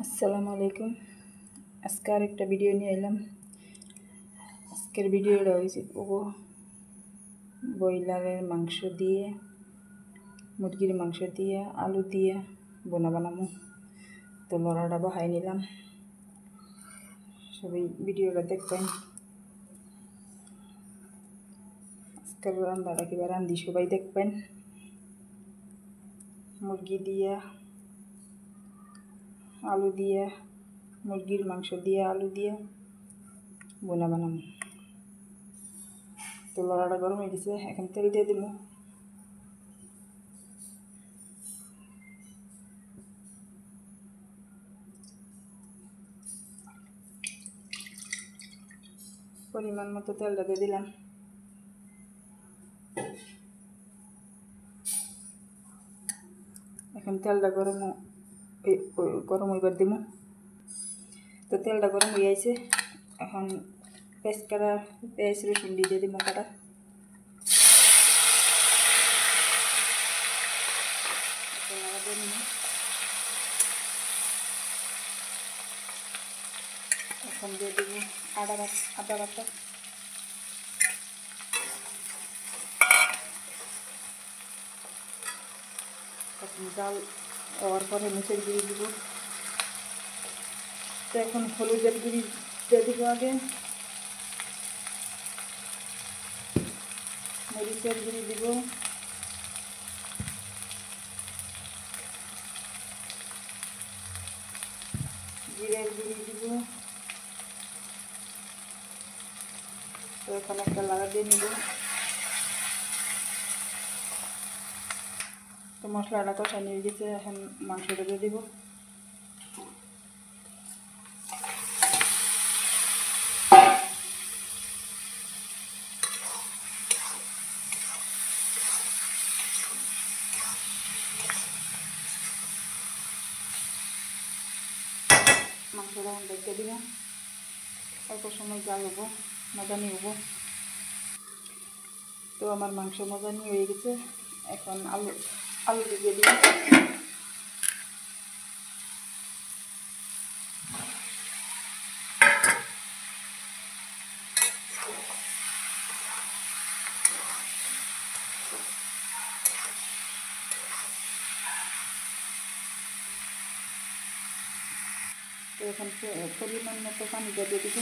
আসসালামু আলাইকুম। আজকে আরেকটা ভিডিও নিয়ে এলাম। আজকের ভিডিওটা হয়েছে ব্রয়লারের মাংস দিয়ে, মুরগির মাংস দিয়ে, আলু দিয়ে বোনা বানাবো। তো লড়াটা বহাই নিলাম, সবাই ভিডিওটা দেখবেন। আজকের রান্নাটা কিভাবে রান্ধি সবাই দেখবেন। মুরগি দিয়ে, আলু দিয়ে, মুরগির মাংস দিয়ে, আলু দিয়ে বোনা বানাবো। তো লড়াটা গরম হয়ে গেছে, এখন তেল দিয়ে দিব। পরিমাণ মতো তেলটা দিয়ে দিলাম। এখন তেলটা গরম হইবার দিব। তো তেলটা গরম হয়ে আছে, এখন পেঁয়াজ রসুন দিয়ে দিব কাটা। এখন দিয়ে দিব আদা বাটা। এখন জাল হওয়ার পরে মুচের গুঁড়ি দিব। তো এখন হলুদের গুঁড়ি দিয়ে দিব আগে, মরিচের গুঁড়ি দিব, জিরের গুঁড়ি দিব। তো এখন একটা লাগা দিয়ে নিব। তো মশলাটা কষা নিয়ে গেছে, এখন মাংসটা দিয়ে দিব। মাংসটা দেখতে দিব, অল্প সময় জাল হবো, মজানি হবো। তো আমার মাংস মজানি হয়ে গেছে, এখন আলু দিয়ে দিব। তো এখন পরিমাণ মতো পানি দিয়ে দিব।